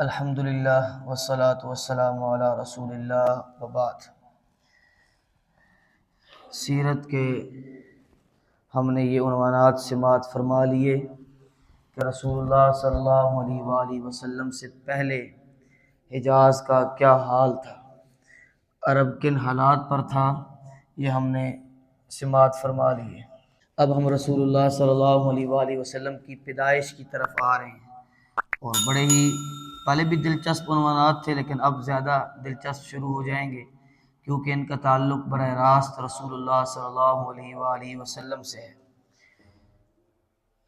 الحمدللہ والصلاة والسلام علی رسول اللہ وبعد۔ سیرت کے ہم نے یہ عنوانات سماعت فرما لیے کہ رسول اللہ صلی اللہ علیہ وآلہ وسلم سے پہلے حجاز کا کیا حال تھا، عرب کن حالات پر تھا، یہ ہم نے سماعت فرما لیے۔ اب ہم رسول اللہ صلی اللہ علیہ وآلہ وسلم کی پیدائش کی طرف آ رہے ہیں، اور بڑے ہی پہلے بھی دلچسپ عنوانات تھے لیکن اب زیادہ دلچسپ شروع ہو جائیں گے کیونکہ ان کا تعلق براہ راست رسول اللہ صلی اللہ علیہ وآلہ وسلم سے ہے۔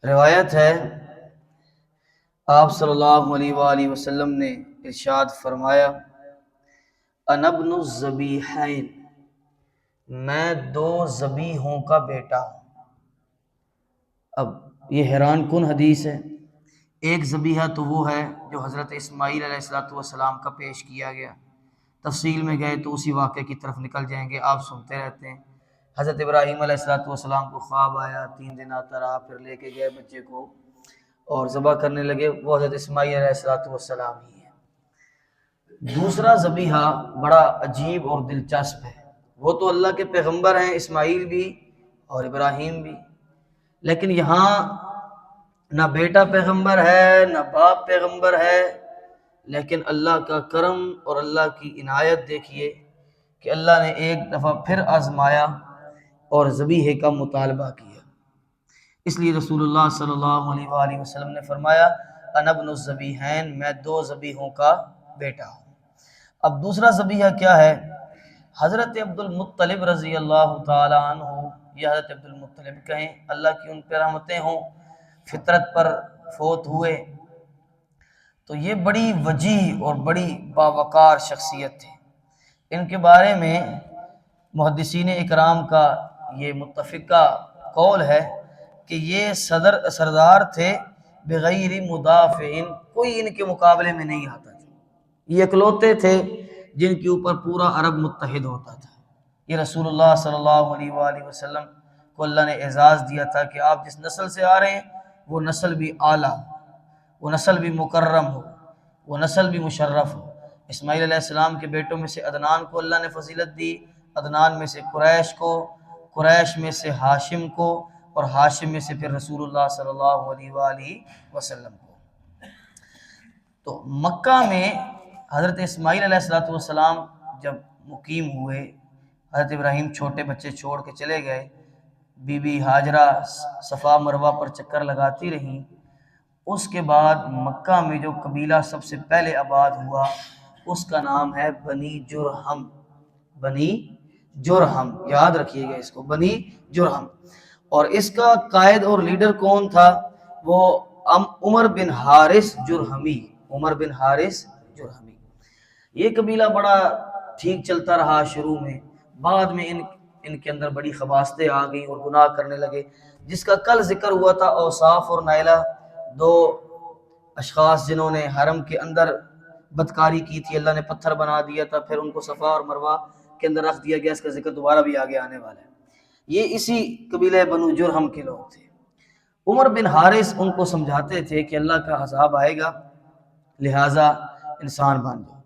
روایت ہے آپ صلی اللہ علیہ وآلہ وسلم نے ارشاد فرمایا، انا ابن الذبیحین، میں دو ذبیحوں کا بیٹا ہوں۔ اب یہ حیران کن حدیث ہے۔ ایک ذبیحہ تو وہ ہے جو حضرت اسماعیل علیہ السلام کا پیش کیا گیا، تفصیل میں گئے تو اسی واقعے کی طرف نکل جائیں گے، آپ سنتے رہتے ہیں۔ حضرت ابراہیم علیہ السلام کو خواب آیا، 3 دن آتا رہا، پھر لے کے گئے بچے کو اور ذبح کرنے لگے، وہ حضرت اسماعیل علیہ السلام ہی ہے۔ دوسرا ذبیحہ بڑا عجیب اور دلچسپ ہے، وہ تو اللہ کے پیغمبر ہیں، اسماعیل بھی اور ابراہیم بھی، لیکن یہاں نہ بیٹا پیغمبر ہے نہ باپ پیغمبر ہے، لیکن اللہ کا کرم اور اللہ کی عنایت دیکھیے کہ اللہ نے ایک دفعہ پھر آزمایا اور ذبیحے کا مطالبہ کیا۔ اس لیے رسول اللہ صلی اللہ علیہ وآلہ وسلم نے فرمایا، انا ابن الذبیحین، میں دو ذبیحوں کا بیٹا ہوں۔ اب دوسرا ذبیحہ کیا ہے؟ حضرت عبد المطلب رضی اللہ تعالی عنہ، یا حضرت عبد المطلب کہیں، اللہ کی ان پہ رحمتیں ہوں، فطرت پر فوت ہوئے، تو یہ بڑی وجیح اور بڑی باوقار شخصیت تھے۔ ان کے بارے میں محدثین اکرام کا یہ متفقہ قول ہے کہ یہ سردار تھے بغیر مدافعین، کوئی ان کے مقابلے میں نہیں آتا تھا، یہ اکلوتے تھے جن کے اوپر پورا عرب متحد ہوتا تھا۔ یہ رسول اللہ صلی اللہ علیہ وآلہ وسلم کو اللہ نے اعزاز دیا تھا کہ آپ جس نسل سے آ رہے ہیں وہ نسل بھی اعلیٰ ہو، وہ نسل بھی مکرم ہو، وہ نسل بھی مشرف ہو۔ اسماعیل علیہ السلام کے بیٹوں میں سے عدنان کو اللہ نے فضیلت دی، عدنان میں سے قریش کو، قریش میں سے ہاشم کو، اور ہاشم میں سے پھر رسول اللہ صلی اللہ علیہ وآلہ وسلم کو۔ تو مکہ میں حضرت اسماعیل علیہ السلام جب مقیم ہوئے، حضرت ابراہیم چھوٹے بچے چھوڑ کے چلے گئے، بی بی ہاجرہ صفا مروہ پر چکر لگاتی رہیں۔ اس کے بعد مکہ میں جو قبیلہ سب سے پہلے آباد ہوا اس کا نام ہے بنی جرہم۔ بنی جرہم، یاد رکھیے گا اس کو، بنی جرہم۔ اور اس کا قائد اور لیڈر کون تھا؟ وہ عمر بن حارث جرہمی، عمر بن حارث جرہمی۔ یہ قبیلہ بڑا ٹھیک چلتا رہا شروع میں، بعد میں ان کے اندر بڑی خباثتیں آ گئیں اور گناہ کرنے لگے، جس کا کل ذکر ہوا تھا۔ اوصاف اور نائلہ، دو اشخاص جنہوں نے حرم کے اندر بدکاری کی تھی، اللہ نے پتھر بنا دیا تھا، پھر ان کو صفا اور مروہ کے اندر رکھ دیا گیا، اس کا ذکر دوبارہ بھی آگے آنے والا ہے۔ یہ اسی قبیلہ بنو جرہم کے لوگ تھے۔ عمر بن حارث ان کو سمجھاتے تھے کہ اللہ کا عذاب آئے گا، لہٰذا انسان بن جاؤ،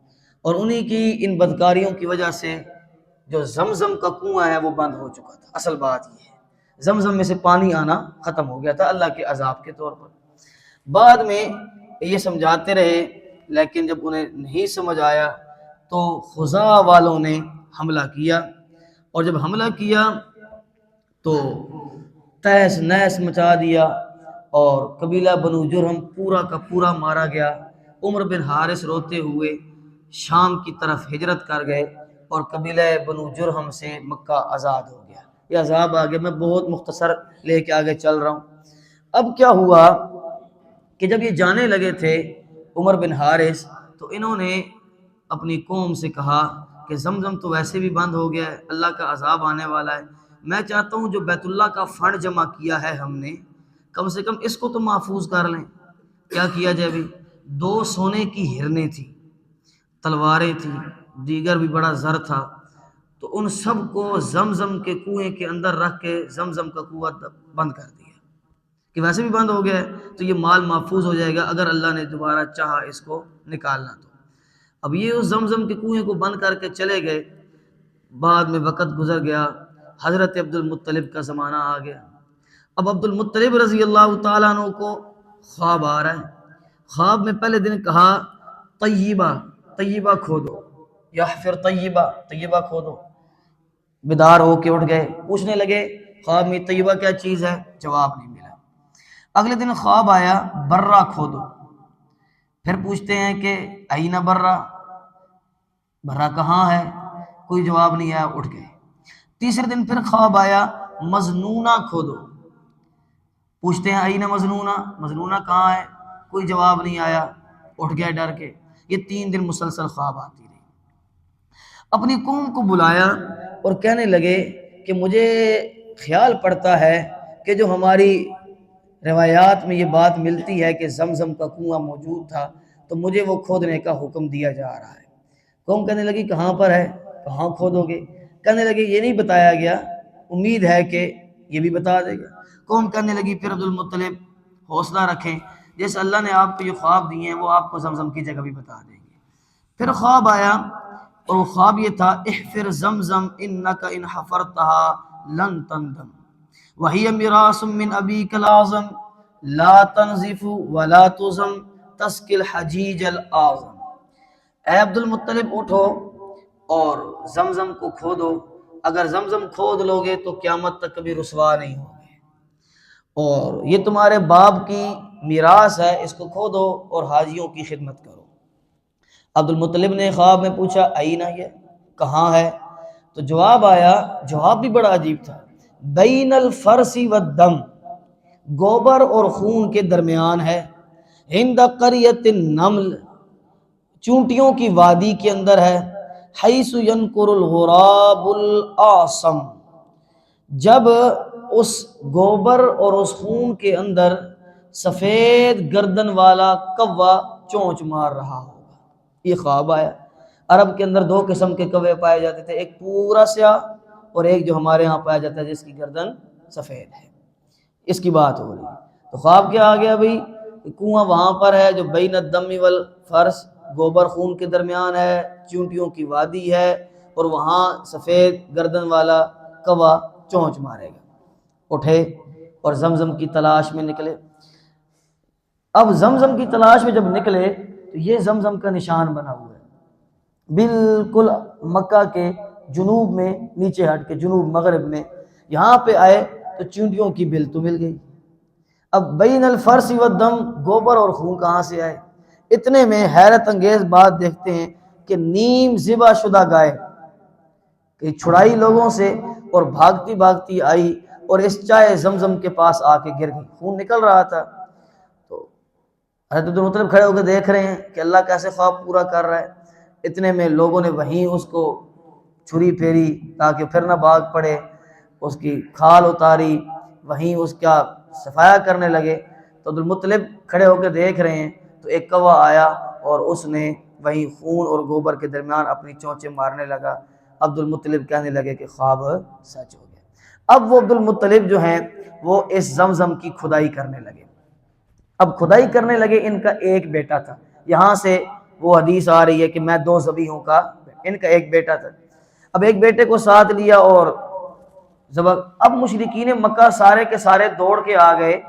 اور انہی کی ان بدکاریوں کی وجہ سے جو زمزم کا کنواں ہے وہ بند ہو چکا تھا۔ اصل بات یہ ہے، زمزم میں سے پانی آنا ختم ہو گیا تھا اللہ کے عذاب کے طور پر۔ بعد میں یہ سمجھاتے رہے، لیکن جب انہیں نہیں سمجھ آیا تو خزاع والوں نے حملہ کیا، اور جب حملہ کیا تو تہس نہس مچا دیا، اور قبیلہ بنو جرہم پورا کا پورا مارا گیا۔ عمر بن حارث روتے ہوئے شام کی طرف ہجرت کر گئے، اور قبیلہ بنو جرہم سے مکہ آزاد ہو گیا۔ یہ عذاب آ گیا، میں بہت مختصر لے کے آگے چل رہا ہوں۔ اب کیا ہوا کہ جب یہ جانے لگے تھے عمر بن حارث، تو انہوں نے اپنی قوم سے کہا کہ زمزم تو ویسے بھی بند ہو گیا ہے، اللہ کا عذاب آنے والا ہے، میں چاہتا ہوں جو بیت اللہ کا فنڈ جمع کیا ہے ہم نے، کم سے کم اس کو تو محفوظ کر لیں۔ کیا کیا جائے بھی؟ 2 سونے کی ہرنیں تھیں، تلواریں تھیں، دیگر بھی بڑا زر تھا، تو ان سب کو زمزم کے کنویں کے اندر رکھ کے زمزم کا کنواں بند کر دیا۔ کہ ویسے بھی بند ہو گیا ہے تو یہ مال محفوظ ہو جائے گا اگر اللہ نے دوبارہ چاہا اس کو نکالنا تو۔ اب یہ اس زمزم کے کنویں کو بند کر کے چلے گئے، بعد میں وقت گزر گیا، حضرت عبد المطلب کا زمانہ آ گیا۔ اب عبد المطلب رضی اللہ تعالیٰ عنہ کو خواب آ رہا ہے۔ خواب میں پہلے دن کہا طیبہ، طیبہ کھودو، یا پھر طیبہ، طیبہ کھودو۔ بیدار ہو کے اٹھ گئے، پوچھنے لگے خواب میں طیبہ کیا چیز ہے، جواب نہیں ملا۔ اگلے دن خواب آیا برہ کھودو، پھر پوچھتے ہیں کہ اینہ برہ، برہ کہاں ہے، کوئی جواب نہیں آیا، اٹھ گئے۔ تیسرے دن پھر خواب آیا مظنونہ کھودو، پوچھتے ہیں اینہ مظنونہ، مظنونہ کہاں ہے، کوئی جواب نہیں آیا، اٹھ گئے ڈر کے۔ یہ 3 دن مسلسل خواب آتی رہی۔ اپنی قوم کو بلایا اور کہنے لگے کہ مجھے خیال پڑتا ہے کہ جو ہماری روایات میں یہ بات ملتی ہے کہ زمزم کا کنواں موجود تھا تو مجھے وہ کھودنے کا حکم دیا جا رہا ہے۔ قوم کہنے لگی کہاں پر ہے، کہاں کھودو گے؟ کہنے لگے یہ نہیں بتایا گیا، امید ہے کہ یہ بھی بتا دے گا۔ قوم کہنے لگی پھر عبد المطلب حوصلہ رکھیں، جیسے اللہ نے آپ کو یہ خواب دیے ہیں وہ آپ کو زمزم کی جگہ بھی بتا دیں گے۔ پھر خواب آیا اور وہ خواب یہ تھا احفر زمزم انک ان حفرتها لن تندم وہی میراث من ابیک الاعظم لا تنزف ولا تزم تسقی الحجیج الاعظم۔ اے عبد المطلب اٹھو اور زمزم کو کھودو، اگر زمزم کھود لوگے تو قیامت تک کبھی رسوا نہیں ہوگے، اور یہ تمہارے باپ کی میراث ہے، اس کو کھودو اور حاجیوں کی خدمت کرو۔ عبد المطلب نے خواب میں پوچھا اینہ، یہ کہاں ہے؟ تو جواب آیا، جواب بھی بڑا عجیب تھا، بین الفرس والدم، گوبر اور خون کے درمیان ہے، عند قریۃ النمل، چونٹیوں کی وادی کے اندر ہے، حیث ینکر الغراب الاعصم، جب اس گوبر اور اس خون کے اندر سفید گردن والا کوا چونچ مار رہا ہوگا۔ یہ خواب آیا۔ عرب کے اندر 2 قسم کے کوے پائے جاتے تھے، ایک پورا سیاہ اور ایک جو ہمارے ہاں پایا جاتا ہے جس کی گردن سفید ہے، اس کی بات ہو رہی ہے۔ تو خواب کیا آ گیا بھئی، کنواں وہاں پر ہے جو بین الدم والفرس، گوبر خون کے درمیان ہے، چونٹیوں کی وادی ہے، اور وہاں سفید گردن والا کوا چونچ مارے گا۔ اٹھے اور زمزم کی تلاش میں نکلے۔ اب زمزم کی تلاش میں جب نکلے تو یہ زمزم کا نشان بنا ہوا ہے بالکل مکہ کے جنوب میں، نیچے ہٹ کے جنوب مغرب میں، یہاں پہ آئے تو چونٹیوں کی بل تو مل گئی۔ اب بین الفرس والدم، گوبر اور خون کہاں سے آئے؟ اتنے میں حیرت انگیز بات دیکھتے ہیں کہ نیم ذبح شدہ گائے کہ چھڑائی لوگوں سے اور بھاگتی بھاگتی آئی اور اس چائے زمزم کے پاس آ کے گر گئی، خون نکل رہا تھا۔ تو حضرت عبد المطلب کھڑے ہو کے دیکھ رہے ہیں کہ اللہ کیسے خواب پورا کر رہا ہے۔ اتنے میں لوگوں نے وہیں اس کو چھری پھیری تاکہ پھر نہ بھاگ پڑے، اس کی کھال اتاری، وہیں اس کا صفایا کرنے لگے۔ تو عبد المطلب کھڑے ہو کے دیکھ رہے ہیں تو ایک کوا آیا اور اس نے وہیں خون اور گوبر کے درمیان اپنی چونچیں مارنے لگا۔ عبد المطلب کہنے لگے کہ خواب سچ ہو گیا۔ اب وہ عبد المطلب جو ہیں وہ اس زمزم کی کھدائی کرنے لگے۔ اب کھدائی کرنے لگے، ان کا ایک بیٹا تھا، یہاں سے وہ حدیث آ رہی ہے کہ میں 2 ذبیحوں کا، ان کا ایک بیٹا تھا۔ اب ایک بیٹے کو ساتھ لیا اور اب مشرکین مکہ سارے کے سارے دوڑ کے آ گئے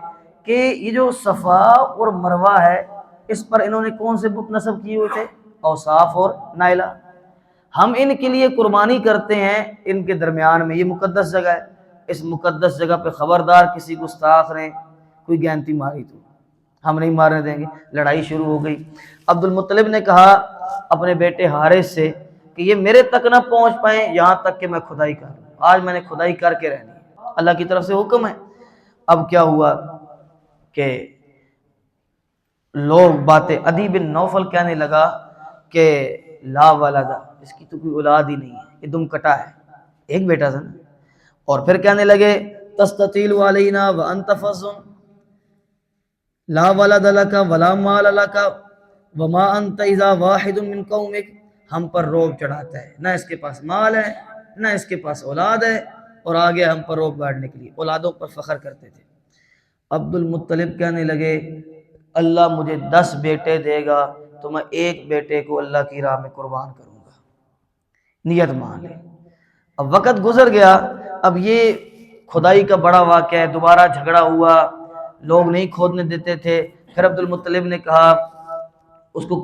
کہ یہ جو صفا اور مروہ ہے اس پر انہوں نے کون سے بت نصب کیے ہوئے تھے؟ اوصاف اور نائلہ۔ ہم ان کے لیے قربانی کرتے ہیں ان کے درمیان میں، یہ مقدس جگہ ہے، اس مقدس جگہ پہ خبردار کسی گستاخ نے کوئی گینتی ماری تو ہم نہیں مارنے دیں گے۔ لڑائی شروع ہو گئی۔ عبد المطلب نے کہا اپنے بیٹے حارث سے کہ یہ میرے تک نہ پہنچ پائیں یہاں تک کہ میں کھدائی کر لوں، آج میں نے کھدائی کر کے رہنی ہے، اللہ کی طرف سے حکم ہے۔ اب کیا ہوا کہ لوگ باتیں، عدی بن نوفل کہنے لگا کہ لا ولدا، اس کی تو کوئی اولاد ہی نہیں ہے، یہ دم کٹا ہے، ایک بیٹا تھا نا۔ اور پھر کہنے لگے تستطیل علینا وانت فظ لا ولد لک ولا مال لک وما انت اذا واحد من قومک، ہم پر روب چڑھاتا ہے، نہ اس کے پاس مال ہے نہ اس کے پاس اولاد ہے، اور آگے ہم پر روب گاڑنے کے لیے اولادوں پر فخر کرتے تھے۔ عبد المطلب کہنے لگے اللہ مجھے 10 بیٹے دے گا تو میں ایک بیٹے کو اللہ کی راہ میں قربان کروں گا، نیت مان لے۔ اب وقت گزر گیا، اب یہ کھدائی کا بڑا واقعہ ہے، دوبارہ جھگڑا ہوا، لوگ نہیں کھودنے دیتے تھے۔ پھر عبد المطلب نے کہا اس کو،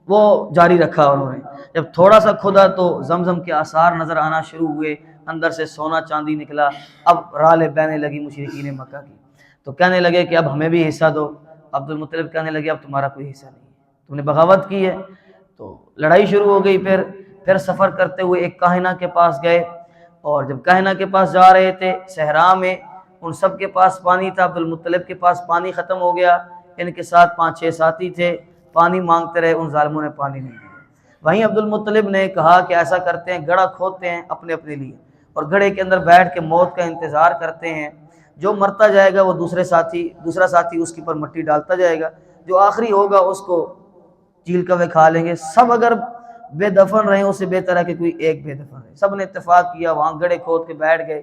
وہ جاری رکھا انہوں نے۔ جب تھوڑا سا کھدا تو زمزم کے آثار نظر آنا شروع ہوئے، اندر سے سونا چاندی نکلا۔ اب رالیں بہنے لگی مشرکین مکہ کی، تو کہنے لگے کہ اب ہمیں بھی حصہ دو۔ عبد المطلب کہنے لگے اب تمہارا کوئی حصہ نہیں ہے، تم نے بغاوت کی ہے۔ تو لڑائی شروع ہو گئی۔ پھر سفر کرتے ہوئے ایک کاہنہ کے پاس گئے، اور جب کاہنہ کے پاس جا رہے تھے صحرا میں، ان سب کے پاس پانی تھا، عبد المطلب کے پاس پانی ختم ہو گیا، ان کے ساتھ 5-6 ساتھی تھے، پانی مانگتے رہے، ان ظالموں نے پانی نہیں دیا۔ وہیں عبد المطلب نے کہا کہ ایسا کرتے ہیں، گڑھا کھودتے ہیں اپنے اپنے لیے، اور گڑھے کے اندر بیٹھ کے موت کا انتظار کرتے ہیں۔ جو مرتا جائے گا وہ دوسرا ساتھی اس کے پر مٹی ڈالتا جائے گا، جو آخری ہوگا اس کو چیل کوے کھا لیں گے۔ سب اگر بے دفن رہے، اسے بہتر ہے کہ کوئی ایک بے دفن رہے۔ سب نے اتفاق کیا، وہاں گڑھے کھود کے بیٹھ گئے۔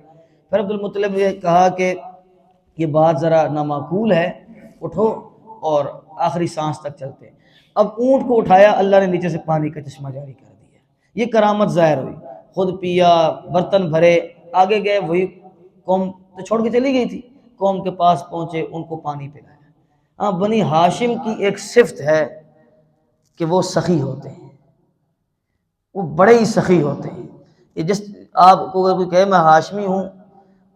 پھر عبد المطلب نے کہا کہ یہ بات ذرا نامعقول ہے، اٹھو اور آخری سانس تک چلتے ہیں۔ اب اونٹ کو اٹھایا، اللہ نے نیچے سے پانی کا چشمہ جاری کر دیا، یہ کرامت ظاہر ہوئی، خود پیا، برتن بھرے، آگے گئے، وہی قوم تو چھوڑ کے چلی گئی تھی، قوم کے پاس پہنچے، ان کو پانی پلایا۔ ہاں، بنی ہاشم کی ایک صفت ہے کہ وہ سخی ہوتے ہیں، وہ بڑے ہی سخی ہوتے ہیں۔ یہ جس آپ کو اگر کوئی کہے میں ہاشمی ہوں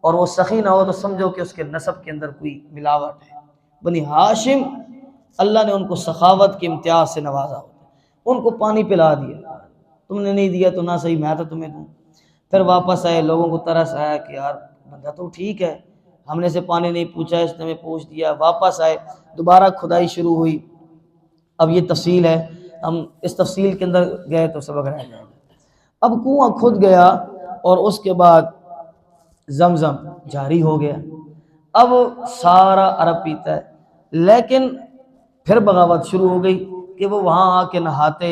اور وہ سخی نہ ہو تو سمجھو کہ اس کے نسب کے اندر کوئی ملاوٹ ہے۔ بنی ہاشم اللہ نے ان کو سخاوت کے امتیاز سے نوازا ہوتا ہے۔ ان کو پانی پلا دیا، تم نے نہیں دیا تو نہ صحیح میں تو تمہیں دوں۔ پھر واپس آئے، لوگوں کو ترس آیا کہ یار بندہ تو ٹھیک ہے، ہم نے سے پانی نہیں پوچھا، اس نے ہمیں پوچھ دیا۔ واپس آئے، دوبارہ کھدائی شروع ہوئی۔ اب یہ تفصیل ہے، ہم اس تفصیل کے اندر گئے تو سبق رہ جائے گا۔ اب کنواں کھد گیا اور اس کے بعد زمزم جاری ہو گیا، اب سارا عرب پیتا ہے۔ لیکن پھر بغاوت شروع ہو گئی کہ وہ وہاں آ کے نہاتے،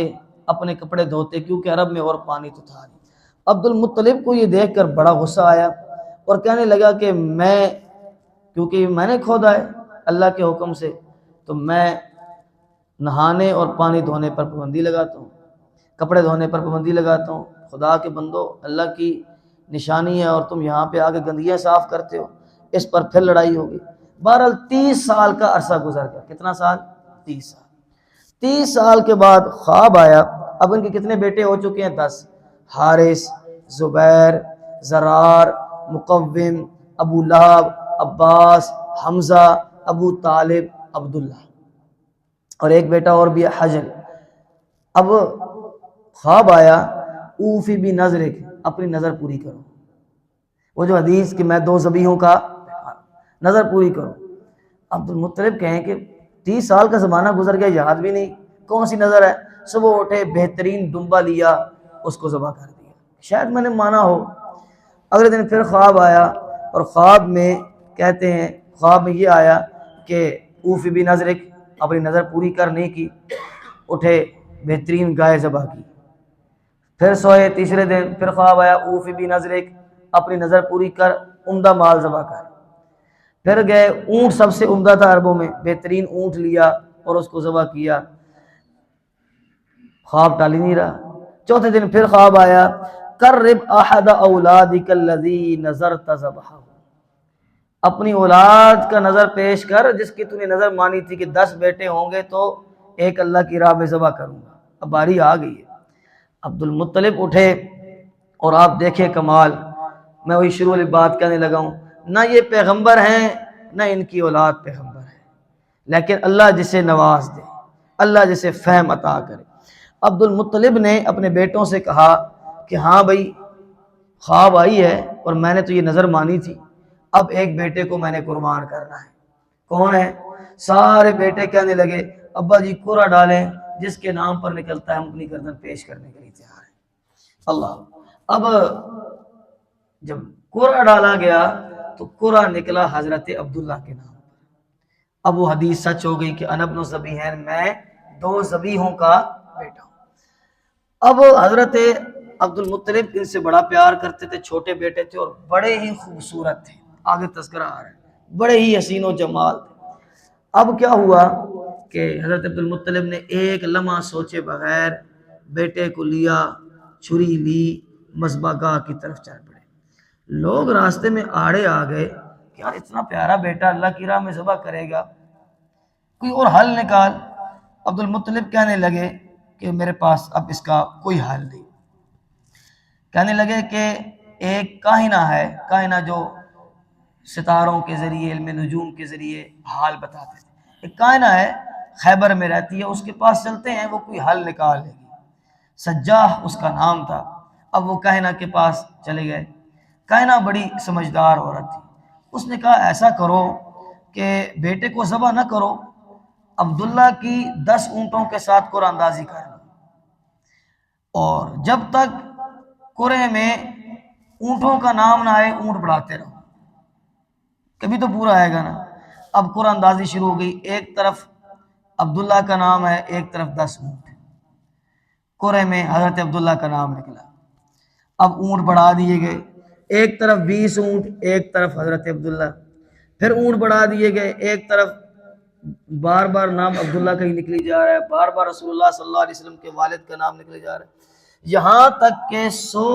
اپنے کپڑے دھوتے، کیونکہ عرب میں اور پانی تو تھا نہیں۔ عبد المطلب کو یہ دیکھ کر بڑا غصہ آیا اور کہنے لگا کہ کیونکہ میں نے کھودا ہے اللہ کے حکم سے، تو میں نہانے اور پانی دھونے پر پابندی لگاتا ہوں، کپڑے دھونے پر پابندی لگاتا ہوں۔ خدا کے بندو، اللہ کی نشانی ہے اور تم یہاں پہ آ کے گندگیاں صاف کرتے ہو۔ اس پر پھر لڑائی ہو گئی۔ بہرحال 30 سال کا عرصہ گزر گیا۔ کتنا سال؟ 30 سال۔ 30 سال کے بعد خواب آیا۔ اب ان کے کتنے بیٹے ہو چکے ہیں؟ 10۔ حارث، زبیر، زرار، مقوم، ابو لہب، عباس، حمزہ، ابو طالب، عبداللہ، اور ایک بیٹا اور بھی ہے، حجر۔ اب خواب آیا، اوفی بھی نظرک، اپنی نظر پوری کرو۔ وہ جو حدیث کہ میں 2 ذبیحوں کا نظر پوری کرو۔ عبد المطلب کہیں کہ 30 سال کا زمانہ گزر گیا، یاد بھی نہیں، کون سی نظر ہے؟ صبح اٹھے، بہترین دمبا لیا، اس کو ذبح کر دیا، شاید میں نے مانا ہو۔ اگلے دن پھر خواب آیا، اور خواب میں کہتے ہیں، خواب میں یہ آیا کہ اوفی بھی نظرک، اپنی نظر پوری کرنے کی، اٹھے، بہترین گائے ذبح کی۔ پھر سوئے، تیسرے دن پھر خواب آیا، اوفی بھی نظرک، اپنی نظر پوری کر، عمدہ مال ذبح کر۔ پھر گئے، اونٹ سب سے عمدہ تھا عربوں میں، بہترین اونٹ لیا اور اس کو ذبح کیا۔ خواب ٹال ہی نہیں رہا۔ چوتھے دن پھر خواب آیا، قرب احد اولادک الذی نذرت ذبحہ، اپنی اولاد کا نظر پیش کر جس کی تو نے نظر مانی تھی کہ 10 بیٹے ہوں گے تو ایک اللہ کی راہ میں ذبح کروں گا۔ اب باری آ گئی ہے۔ عبد المطلب اٹھے، اور آپ دیکھیں کمال، میں وہی شروع والی بات کہنے لگا ہوں، نہ یہ پیغمبر ہیں نہ ان کی اولاد پیغمبر ہے، لیکن اللہ جسے نواز دے، اللہ جسے فہم عطا کرے۔ عبد المطلب نے اپنے بیٹوں سے کہا کہ ہاں بھائی، خواب آئی ہے اور میں نے تو یہ نظر مانی تھی، اب ایک بیٹے کو میں نے قربان کرنا ہے۔ کون ہے؟ سارے بیٹے کہنے لگے ابا جی قرعہ ڈالیں، جس کے نام پر نکلتا ہے ہم اپنی گردن پیش کرنے کے لیے تیار ہیں۔ اللہ، اب جب قرعہ ڈالا گیا تو قرعہ نکلا حضرت عبداللہ کے نام پر۔ اب وہ حدیث سچ ہو گئی کہ انا ابن ذبیحین، میں 2 ذبیحوں کا بیٹا ہوں۔ اب حضرت عبد المطلب ان سے بڑا پیار کرتے تھے، چھوٹے بیٹے تھے اور بڑے ہی خوبصورت تھے، آگے تذکرہ آ رہا ہے، بڑے ہی حسین و جمال تھے۔ اب کیا ہوا کہ حضرت عبد المطلب نے ایک لمحہ سوچے بغیر بیٹے کو لیا، چھری لی، مذبح گاہ کی طرف چل پڑے۔ لوگ راستے میں آڑے آ گئے کہ یار اتنا پیارا بیٹا اللہ کی راہ میں ذبح کرے گا، کوئی اور حل نکال۔ عبد المطلب کہنے لگے کہ میرے پاس اب اس کا کوئی حل نہیں۔ کہنے لگے کہ ایک کاہنہ ہے، کاہنہ جو ستاروں کے ذریعے، علم نجوم کے ذریعے حال بتاتے تھے، ایک کائنہ ہے خیبر میں رہتی ہے، اس کے پاس چلتے ہیں، وہ کوئی حل نکال لے گی۔ سجاح اس کا نام تھا۔ اب وہ کائنہ کے پاس چلے گئے۔ کائنہ بڑی سمجھدار عورت تھی، اس نے کہا ایسا کرو کہ بیٹے کو ذبح نہ کرو، عبداللہ کی 10 اونٹوں کے ساتھ قرآن اندازی کر لو، اور جب تک قرے میں اونٹوں کا نام نہ آئے اونٹ بڑھاتے رہو، کبھی تو پورا آئے گا نا۔ اب قرآن اندازی شروع ہو گئی، ایک طرف عبداللہ کا نام ہے، ایک طرف 10 اونٹ۔ قرے میں حضرت عبداللہ کا نام نکلا۔ اب اونٹ بڑھا دیے گئے، ایک طرف 20 اونٹ، ایک طرف حضرت عبداللہ۔ پھر اونٹ بڑھا دیے گئے، ایک طرف بار بار نام عبداللہ کا ہی نکلی جا رہا ہے، بار بار رسول اللہ صلی اللہ علیہ وسلم کے والد کا نام نکلے جا رہا ہے، یہاں تک کہ 100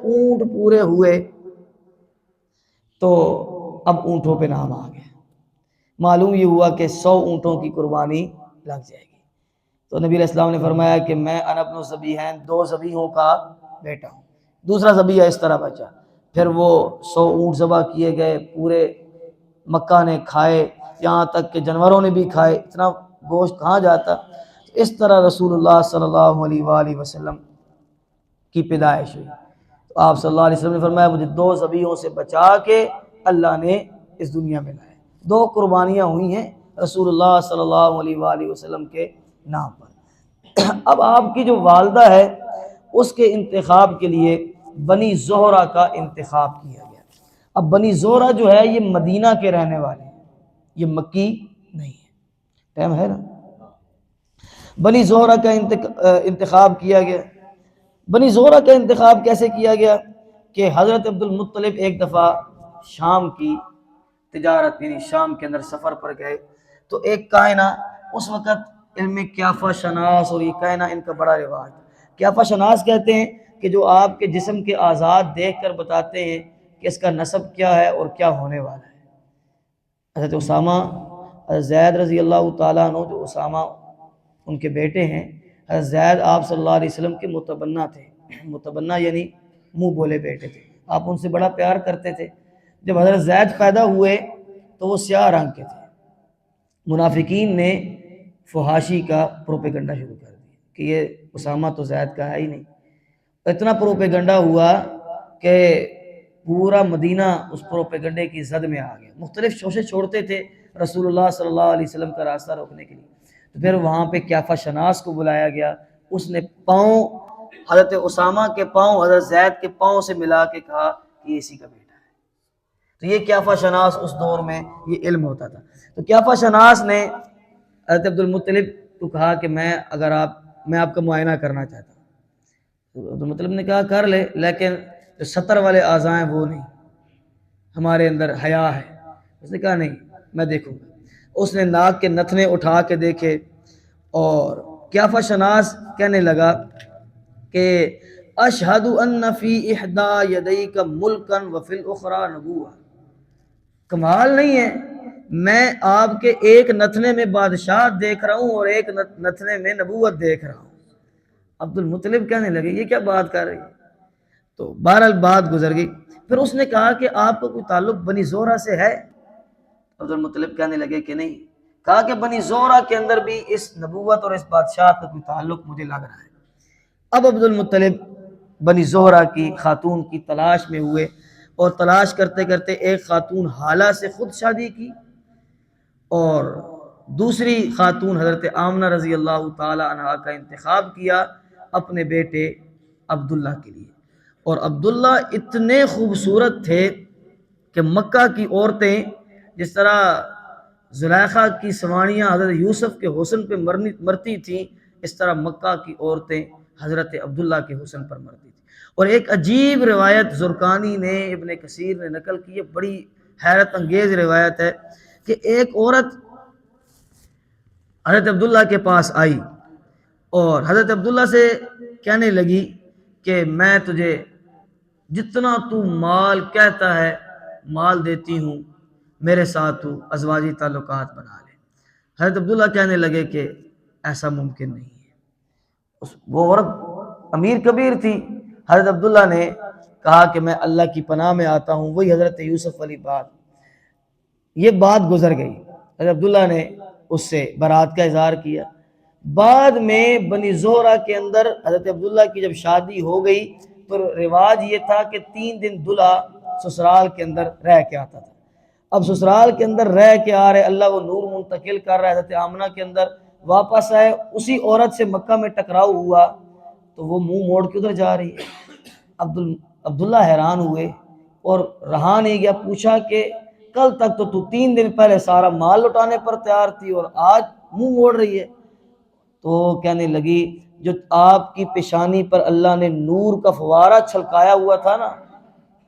اونٹ پورے ہوئے تو اب اونٹوں پہ نام آ گیا۔ معلوم یہ ہوا کہ 100 اونٹوں کی قربانی لگ جائے گی۔ تو نبی علیہ السلام نے فرمایا کہ میں انا ابن ذبیحین، 2 ذبیحوں کا بیٹا ہوں۔ دوسرا ذبیحہ اس طرح بچا۔ پھر وہ 100 اونٹ ذبح کیے گئے، پورے مکہ نے کھائے، یہاں تک کہ جانوروں نے بھی کھائے، اتنا گوشت کہاں جاتا۔ اس طرح رسول اللہ صلی اللہ علیہ وآلہ وسلم کی پیدائش ہوئی۔ تو آپ صلی اللہ علیہ وسلم نے فرمایا مجھے 2 ذبیحوں سے بچا کے اللہ نے اس دنیا میں لایا۔ 2 قربانیاں ہوئی ہیں رسول اللہ صلی اللہ علیہ وآلہ وسلم کے نام پر۔ اب آپ کی جو والدہ ہے اس کے انتخاب کے لیے بنی زہرہ کا انتخاب کیا گیا۔ اب بنی زہرہ جو ہے یہ مدینہ کے رہنے والے ہیں، یہ مکی نہیں ہے۔ ٹائم ہے نا؟ بنی زہرہ کا انتخاب کیا گیا۔ بنی زہرہ کا انتخاب کیسے کیا گیا کہ حضرت عبد المطلب ایک دفعہ شام کی تجارت یعنی شام کے اندر سفر پر گئے، تو ایک کائنہ اس وقت علم قیافہ شناس اور یہ کائنہ ان کا بڑا رواج ہے۔ قیافہ شناس کہتے ہیں کہ جو آپ کے جسم کے اعضاء دیکھ کر بتاتے ہیں کہ اس کا نسب کیا ہے اور کیا ہونے والا ہے۔ حضرت اسامہ، حضرت زید رضی اللہ تعالیٰ عنہ، جو اسامہ ان کے بیٹے ہیں، حضرت زید آپ صلی اللہ علیہ وسلم کے متبنہ تھے۔ متبنہ یعنی منہ بولے بیٹے تھے، آپ ان سے بڑا پیار کرتے تھے۔ جب حضرت زید پیدا ہوئے تو وہ سیاہ رنگ کے تھے۔ منافقین نے فحاشی کا پروپیگنڈا شروع کر دیا کہ یہ اسامہ تو زید کا ہے ہی نہیں۔ اتنا پروپیگنڈا ہوا کہ پورا مدینہ اس پروپیگنڈے کی زد میں آ گیا، مختلف شوشے چھوڑتے تھے رسول اللہ صلی اللہ علیہ وسلم کا راستہ روکنے کے لیے۔ تو پھر وہاں پہ قیافہ شناس کو بلایا گیا، اس نے پاؤں حضرت اسامہ کے پاؤں حضرت زید کے پاؤں سے ملا کے کہا کہ یہ اسی کا بیٹا ہے۔ تو یہ قیافہ شناس اس دور میں یہ علم ہوتا تھا۔ تو قیافہ شناس نے حضرت عبد المطلب کو کہا کہ میں آپ کا معائنہ کرنا چاہتا ہوں۔ عبد المطلب نے کہا کر لے، لیکن جو 70 والے اعضاء ہیں وہ نہیں، ہمارے اندر حیا ہے۔ اس نے کہا نہیں میں دیکھوں گا۔ اس نے ناک کے نتنے اٹھا کے دیکھے، اور قیافہ شناس کہنے لگا کہ اشہد ان فی احدی یدیک ملکا وفی الاخری نبوۃ۔ کمال نہیں ہے، میں آپ کے ایک نتنے میں بادشاہ دیکھ رہا ہوں اور ایک نتنے میں نبوت دیکھ رہا ہوں۔ عبد المطلب کہنے لگے یہ کیا بات کر رہی ہے؟ تو بہرحال بات گزر گئی۔ پھر اس نے کہا کہ آپ کو کوئی تعلق بنی زہرہ سے ہے؟ عبد المطلب کہنے لگے کہ نہیں۔ کہا کہ بنی زہرہ کے اندر بھی اس نبوت اور اس بادشاہ کا کوئی تعلق مجھے لگ رہا ہے۔ اب عبد المطلب بنی زہرہ کی خاتون کی تلاش میں ہوئے، اور تلاش کرتے کرتے ایک خاتون حالہ سے خود شادی کی، اور دوسری خاتون حضرت آمنہ رضی اللہ تعالی عنہا کا انتخاب کیا اپنے بیٹے عبداللہ کے لیے۔ اور عبداللہ اتنے خوبصورت تھے کہ مکہ کی عورتیں جس طرح زلیخا کی سوانیاں حضرت یوسف کے حسن پہ مرتی تھیں، اس طرح مکہ کی عورتیں حضرت عبداللہ کے حسن پر مرتی تھیں۔ اور ایک عجیب روایت زرقانی نے، ابن کثیر نے نقل کی ہے، بڑی حیرت انگیز روایت ہے کہ ایک عورت حضرت عبداللہ کے پاس آئی اور حضرت عبداللہ سے کہنے لگی کہ میں تجھے جتنا تو مال کہتا ہے مال دیتی ہوں، میرے ساتھ تو ازواجی تعلقات بنا لے۔ حضرت عبداللہ کہنے لگے کہ ایسا ممکن نہیں ہے۔ وہ عورت امیر کبیر تھی۔ حضرت عبداللہ نے کہا کہ میں اللہ کی پناہ میں آتا ہوں، وہی حضرت یوسف والی بات۔ یہ بات گزر گئی، حضرت عبداللہ نے اس سے برات کا اظہار کیا۔ بعد میں بنی زہرہ کے اندر حضرت عبداللہ کی جب شادی ہو گئی تو رواج یہ تھا کہ 3 دن دلہا سسرال کے اندر رہ کے آتا تھا۔ اب سسرال کے اندر رہ کے آ رہے، اللہ وہ نور منتقل کر رہا ہے حضرت آمنہ کے اندر، واپس آئے، اسی عورت سے مکہ میں ٹکراؤ ہوا تو وہ منہ موڑ کے ادھر جا رہی ہے۔ عبداللہ حیران ہوئے اور رہا نہیں گیا، پوچھا کہ کل تک تو 3 دن پہلے سارا مال لٹانے پر تیار تھی اور آج منہ موڑ رہی ہے۔ تو کہنے لگی جو آپ کی پیشانی پر اللہ نے نور کا فوارہ چھلکایا ہوا تھا نا،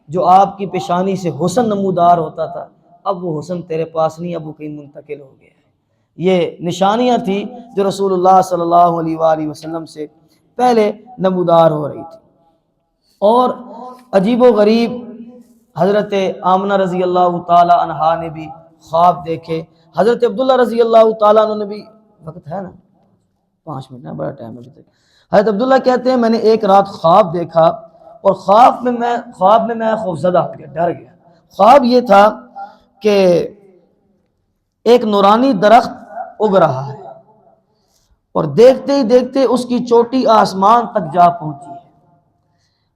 جو آپ کی پیشانی سے حسن نمودار ہوتا تھا، اب وہ حسن تیرے پاس نہیں، اب وہ کہیں منتقل ہو گیا ہے۔ یہ نشانیاں تھی جو رسول اللہ صلی اللہ علیہ وآلہ وسلم سے پہلے نمودار ہو رہی تھی۔ اور عجیب و غریب حضرت آمنہ رضی اللہ تعالی عنہا نے بھی خواب دیکھے، حضرت عبداللہ رضی اللہ تعالیٰ عنہ نے بھی، وقت ہے نا 5 منٹ ہے، بڑا ٹائم ہے۔ حضرت عبداللہ کہتے ہیں میں نے ایک رات خواب دیکھا اور خواب میں میں خوفزدہ ہو گیا، ڈر گیا۔ خواب یہ تھا کہ ایک نورانی درخت اگ رہا ہے اور دیکھتے ہی دیکھتے اس کی چوٹی آسمان تک جا پہنچی ہے۔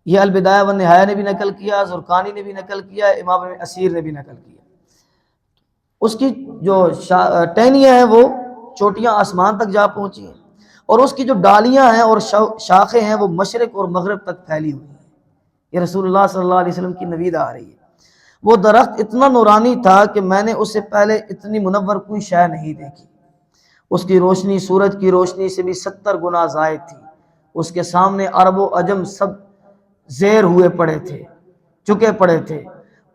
یہ البدایہ والنہایہ نے بھی نقل کیا، زرقانی نے بھی نقل کیا، امام ابن اسیر نے بھی نقل کیا۔ اس کی جو ٹہنیاں ہیں وہ چوٹیاں آسمان تک جا پہنچی ہیں اور اس کی جو ڈالیاں ہیں اور شاخیں ہیں وہ مشرق اور مغرب تک پھیلی ہوئی ہیں۔ یہ رسول اللہ صلی اللہ علیہ وسلم کی نوید آ رہی ہے۔ وہ درخت اتنا نورانی تھا کہ میں نے اس سے پہلے اتنی منور کوئی شے نہیں دیکھی۔ اس کی روشنی سورج کی روشنی سے بھی 70 گنا زائد تھی۔ اس کے سامنے عرب و عجم سب زیر ہوئے پڑے تھے، چکے پڑے تھے۔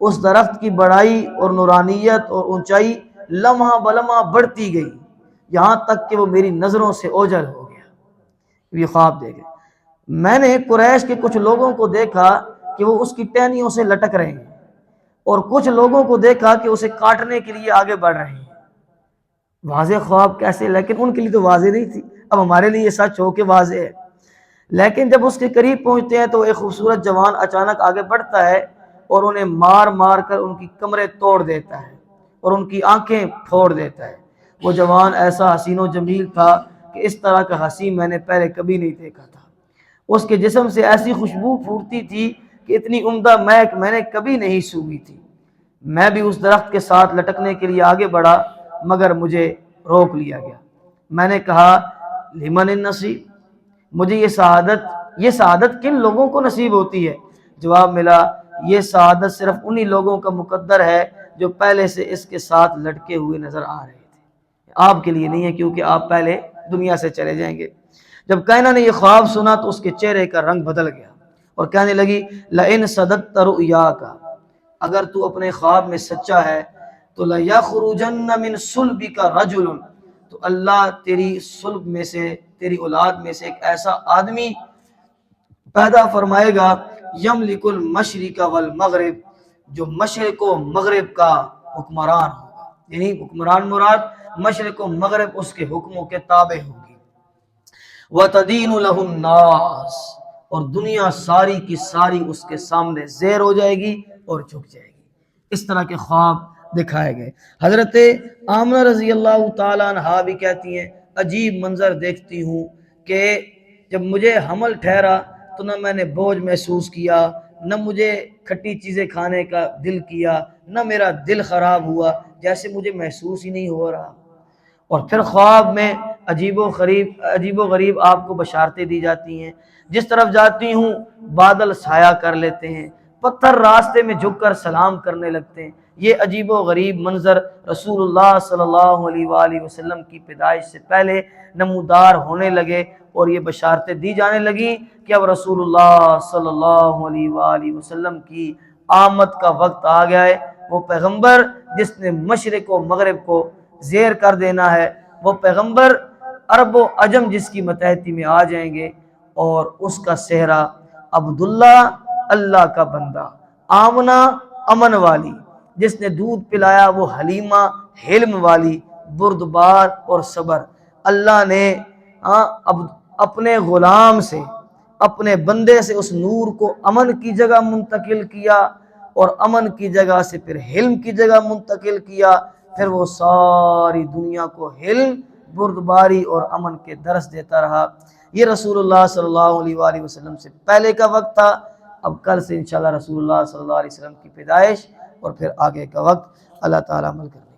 اس درخت کی بڑائی اور نورانیت اور اونچائی لمحہ بلمحہ بڑھتی گئی، یہاں تک کہ وہ میری نظروں سے اوجھل ہو گیا۔ یہ خواب دیکھے، میں نے قریش کے کچھ لوگوں کو دیکھا کہ وہ اس کی ٹہنیوں سے لٹک رہے ہیں اور کچھ لوگوں کو دیکھا کہ اسے کاٹنے کے لیے آگے بڑھ رہے ہیں۔ واضح خواب کیسے، لیکن ان کے لیے تو واضح نہیں تھی، اب ہمارے لیے یہ سچ ہو کہ واضح ہے۔ لیکن جب اس کے قریب پہنچتے ہیں تو ایک خوبصورت جوان اچانک آگے بڑھتا ہے اور انہیں مار مار کر ان کی کمریں توڑ دیتا ہے اور ان کی آنکھیں پھوڑ دیتا ہے۔ وہ جوان ایسا حسین و جمیل تھا کہ اس طرح کا حسین میں نے پہلے کبھی نہیں دیکھا تھا۔ اس کے جسم سے ایسی خوشبو پھوٹتی تھی کہ اتنی عمدہ مہک میں نے کبھی نہیں سونگھی تھی۔ میں بھی اس درخت کے ساتھ لٹکنے کے لیے آگے بڑھا مگر مجھے روک لیا گیا۔ میں نے کہا لمن النصیب، مجھے یہ سعادت کن لوگوں کو نصیب ہوتی ہے؟ جواب ملا یہ سعادت صرف انہی لوگوں کا مقدر ہے جو پہلے سے اس کے ساتھ لٹکے ہوئے نظر آ رہے تھے، آپ کے لیے نہیں ہے کیونکہ آپ پہلے دنیا سے چلے جائیں گے۔ جب کائنہ نے یہ خواب سنا تو اس کے چہرے کا رنگ بدل گیا اور کہنے لگی لئن صدقت رؤیاک، اگر تو اپنے خواب میں سچا ہے تو لَيَخْرُجَنَّ مِنْ صُلْبِكَ رَجُلٌ، تو اللہ تیری صلب میں سے، تیری اولاد میں سے ایک ایسا آدمی پیدا فرمائے گا یملک المشرق والمغرب، جو مشرق و مغرب کا حکمران ہوگا، یعنی حکمران مراد مشرق و مغرب اس کے حکموں کے تابع ہوگی۔ وَتَدِينُ لَهُ النَّاسِ، اور دنیا ساری کی ساری اس کے سامنے زیر ہو جائے گی اور جھک جائے گی۔ اس طرح کے خواب دکھائے گئے۔ حضرت آمنہ رضی اللہ تعالیٰ عنہا بھی کہتی ہیں عجیب منظر دیکھتی ہوں کہ جب مجھے حمل ٹھہرا تو نہ میں نے بوجھ محسوس کیا، نہ مجھے کھٹی چیزیں کھانے کا دل کیا، نہ میرا دل خراب ہوا، جیسے مجھے محسوس ہی نہیں ہو رہا۔ اور پھر خواب میں عجیب و غریب آپ کو بشارتیں دی جاتی ہیں، جس طرف جاتی ہوں بادل سایہ کر لیتے ہیں، پتھر راستے میں جھک کر سلام کرنے لگتے ہیں۔ یہ عجیب و غریب منظر رسول اللہ صلی اللہ علیہ وآلہ وسلم کی پیدائش سے پہلے نمودار ہونے لگے اور یہ بشارتیں دی جانے لگیں کہ اب رسول اللہ صلی اللہ علیہ وآلہ وسلم کی آمد کا وقت آ گیا ہے، وہ پیغمبر جس نے مشرق و مغرب کو زیر کر دینا ہے، وہ پیغمبر عرب و عجم جس کی متحدی میں آ جائیں گے، اور اس کا صحرا عبداللہ اللہ کا بندہ، آمنہ امن والی، جس نے دودھ پلایا وہ حلیمہ حلم والی، بردبار اور صبر۔ اللہ نے اپنے غلام سے، اپنے بندے سے اس نور کو امن کی جگہ منتقل کیا، اور امن کی جگہ سے پھر حلم کی جگہ منتقل کیا، پھر وہ ساری دنیا کو حلم، بردباری اور امن کے درس دیتا رہا۔ یہ رسول اللہ صلی اللہ علیہ وآلہ وسلم سے پہلے کا وقت تھا۔ اب کل سے انشاءاللہ رسول اللہ صلی اللہ علیہ وسلم کی پیدائش اور پھر آگے کا وقت۔ اللہ تعالیٰ عمل کرے۔